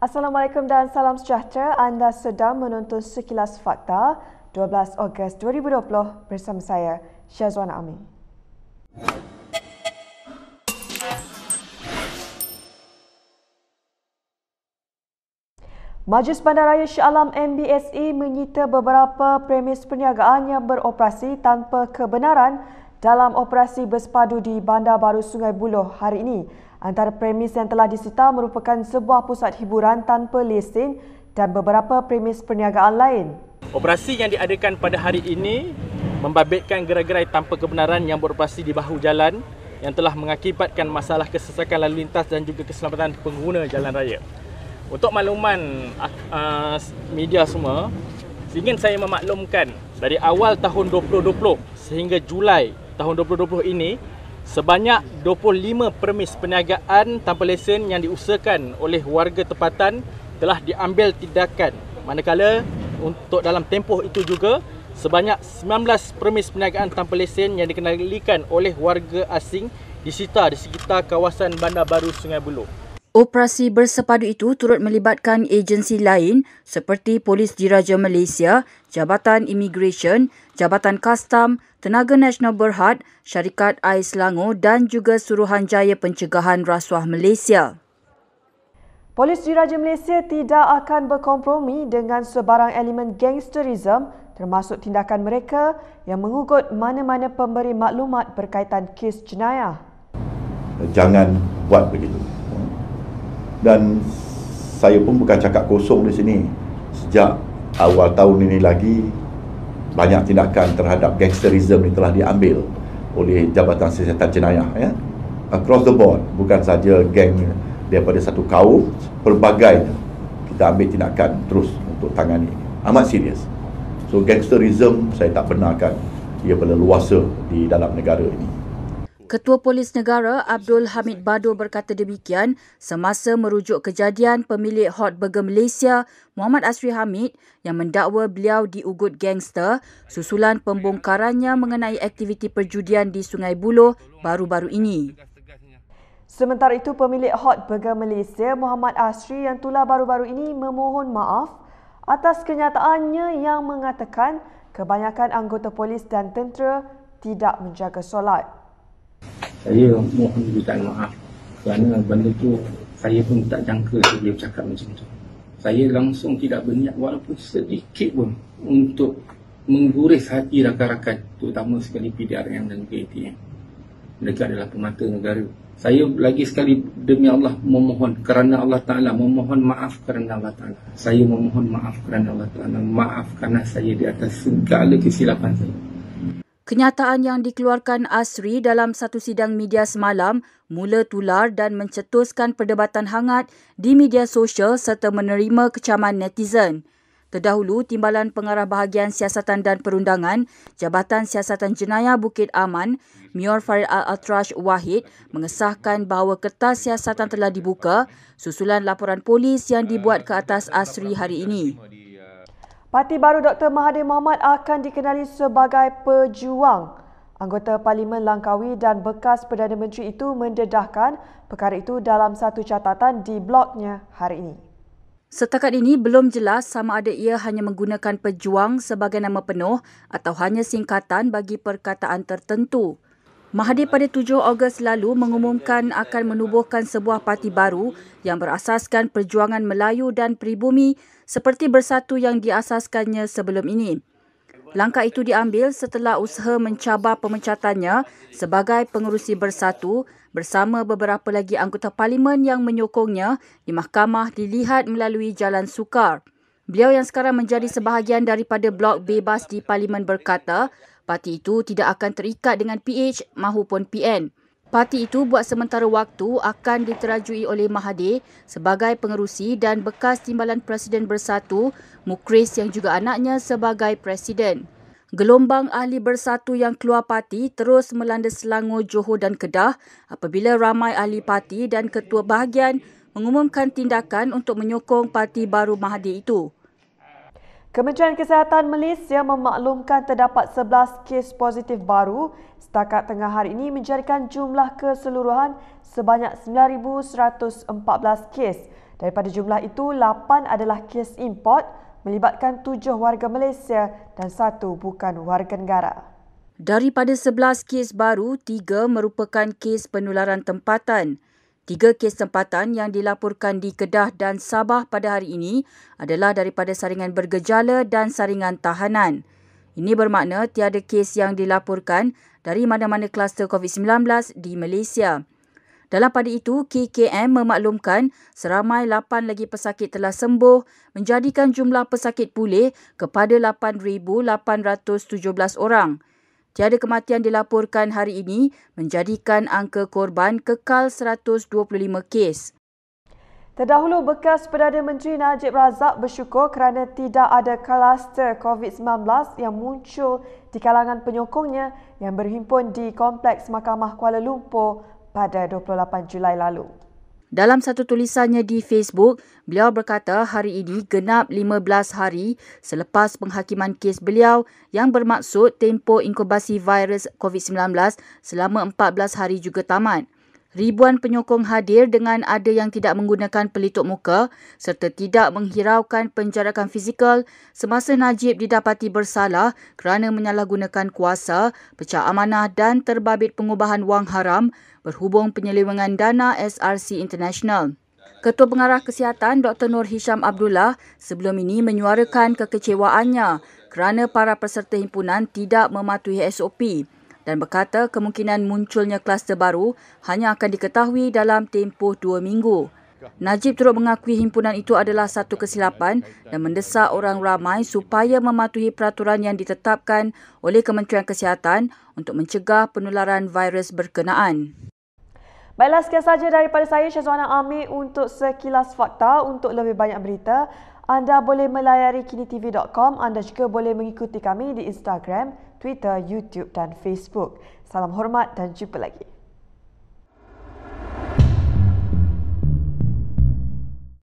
Assalamualaikum dan salam sejahtera. Anda sedang menonton Sekilas Fakta 12 Ogos 2020 bersama saya, Syazwana Amin. Majlis Bandaraya Shah Alam MBSE menyita beberapa premis perniagaan yang beroperasi tanpa kebenaran dalam operasi bersepadu di Bandar Baru Sungai Buloh hari ini. Antara premis yang telah disita merupakan sebuah pusat hiburan tanpa lesen dan beberapa premis perniagaan lain. Operasi yang diadakan pada hari ini membabitkan gerai-gerai tanpa kebenaran yang beroperasi di bahu jalan yang telah mengakibatkan masalah kesesakan lalu lintas dan juga keselamatan pengguna jalan raya. Untuk makluman media semua, ingin saya memaklumkan dari awal tahun 2020 sehingga Julai tahun 2020 ini, sebanyak 25 premis perniagaan tanpa lesen yang diusahakan oleh warga tempatan telah diambil tindakan. Manakala untuk dalam tempoh itu juga, sebanyak 19 premis perniagaan tanpa lesen yang dikendalikan oleh warga asing disita di sekitar kawasan Bandar Baru Sungai Buloh. Operasi bersepadu itu turut melibatkan agensi lain seperti Polis Diraja Malaysia, Jabatan Imigresen, Jabatan Kastam, Tenaga Nasional Berhad, Syarikat Air Selangor dan juga Suruhanjaya Pencegahan Rasuah Malaysia. Polis Diraja Malaysia tidak akan berkompromi dengan sebarang elemen gangsterisme termasuk tindakan mereka yang mengugut mana-mana pemberi maklumat berkaitan kes jenayah. Jangan buat begitu. Dan saya pun bukan cakap kosong di sini. Sejak awal tahun ini lagi, banyak tindakan terhadap gangsterisme ini telah diambil oleh Jabatan Siasatan Jenayah. Across the board, bukan saja geng daripada satu kaum, pelbagai kita ambil tindakan terus untuk tangani. Amat serius. So gangsterisme saya tak benarkan ia berleluasa di dalam negara ini. Ketua Polis Negara Abdul Hamid Bado berkata demikian semasa merujuk kejadian pemilik Hot Burger Malaysia Muhammad Asri Hamid yang mendakwa beliau diugut gangster susulan pembongkarannya mengenai aktiviti perjudian di Sungai Buloh baru-baru ini. Sementara itu, pemilik Hot Burger Malaysia Muhammad Asri yang tular baru-baru ini memohon maaf atas kenyataannya yang mengatakan kebanyakan anggota polis dan tentera tidak menjaga solat. Saya mohon permintaan maaf kerana benda tu saya pun tak jangka dia cakap macam tu. Saya langsung tidak berniat walaupun sedikit pun untuk mengguris hati rakan-rakan, terutama sekali PDRM dan PATM. Mereka adalah pemata negara. Saya lagi sekali demi Allah memohon kerana Allah Ta'ala, memohon maaf kerana Allah Ta'ala. Saya memohon maaf kerana Allah Ta'ala. Maaf kerana saya di atas segala kesilapan saya. Kenyataan yang dikeluarkan Asri dalam satu sidang media semalam mula tular dan mencetuskan perdebatan hangat di media sosial serta menerima kecaman netizen. Terdahulu, Timbalan Pengarah Bahagian Siasatan dan Perundangan Jabatan Siasatan Jenayah Bukit Aman, Mior Farid Al-Atrash Wahid mengesahkan bahawa kertas siasatan telah dibuka susulan laporan polis yang dibuat ke atas Asri hari ini. Parti baru Dr. Mahathir Mohamad akan dikenali sebagai pejuang. Anggota Parlimen Langkawi dan bekas Perdana Menteri itu mendedahkan perkara itu dalam satu catatan di blognya hari ini. Setakat ini belum jelas sama ada ia hanya menggunakan pejuang sebagai nama penuh atau hanya singkatan bagi perkataan tertentu. Mahathir pada 7 Ogos lalu mengumumkan akan menubuhkan sebuah parti baru yang berasaskan perjuangan Melayu dan pribumi seperti Bersatu yang diasaskannya sebelum ini. Langkah itu diambil setelah usaha mencabar pemecatannya sebagai pengerusi Bersatu bersama beberapa lagi anggota parlimen yang menyokongnya di mahkamah dilihat melalui jalan sukar. Beliau yang sekarang menjadi sebahagian daripada blok bebas di parlimen berkata, parti itu tidak akan terikat dengan PH mahupun PN. Parti itu buat sementara waktu akan diterajui oleh Mahathir sebagai pengerusi dan bekas Timbalan Presiden Bersatu, Mukris yang juga anaknya sebagai Presiden. Gelombang ahli Bersatu yang keluar parti terus melanda Selangor, Johor dan Kedah apabila ramai ahli parti dan ketua bahagian mengumumkan tindakan untuk menyokong parti baru Mahathir itu. Kementerian Kesihatan Malaysia memaklumkan terdapat 11 kes positif baru setakat tengah hari ini menjadikan jumlah keseluruhan sebanyak 9,114 kes Daripada jumlah itu, 8 adalah kes import melibatkan 7 warga Malaysia dan 1 bukan warga negara. Daripada 11 kes baru, 3 merupakan kes penularan tempatan. 3 kes tempatan yang dilaporkan di Kedah dan Sabah pada hari ini adalah daripada saringan bergejala dan saringan tahanan. Ini bermakna tiada kes yang dilaporkan dari mana-mana kluster COVID-19 di Malaysia. Dalam pada itu, KKM memaklumkan seramai 8 lagi pesakit telah sembuh, menjadikan jumlah pesakit pulih kepada 8,817 orang. Tiada kematian dilaporkan hari ini, menjadikan angka korban kekal 125 kes. Terdahulu, bekas Perdana Menteri Najib Razak bersyukur kerana tidak ada kluster COVID-19 yang muncul di kalangan penyokongnya yang berhimpun di Kompleks Mahkamah Kuala Lumpur pada 28 Julai lalu. Dalam satu tulisannya di Facebook, beliau berkata hari ini genap 15 hari selepas penghakiman kes beliau yang bermaksud tempoh inkubasi virus COVID-19 selama 14 hari juga tamat. Ribuan penyokong hadir dengan ada yang tidak menggunakan pelitup muka serta tidak menghiraukan penjarakan fizikal semasa Najib didapati bersalah kerana menyalahgunakan kuasa, pecah amanah dan terbabit pengubahan wang haram berhubung penyelewengan dana SRC International. Ketua Pengarah Kesihatan Dr. Nur Hisham Abdullah sebelum ini menyuarakan kekecewaannya kerana para peserta himpunan tidak mematuhi SOP dan berkata kemungkinan munculnya kluster baru hanya akan diketahui dalam tempoh 2 minggu. Najib turut mengakui himpunan itu adalah satu kesilapan dan mendesak orang ramai supaya mematuhi peraturan yang ditetapkan oleh Kementerian Kesihatan untuk mencegah penularan virus berkenaan. Baiklah, sekian sahaja daripada saya, Syazwana Amir, untuk Sekilas Fakta. Untuk lebih banyak berita, anda boleh melayari kinitv.com. Anda juga boleh mengikuti kami di Instagram, Twitter, YouTube dan Facebook. Salam hormat dan jumpa lagi.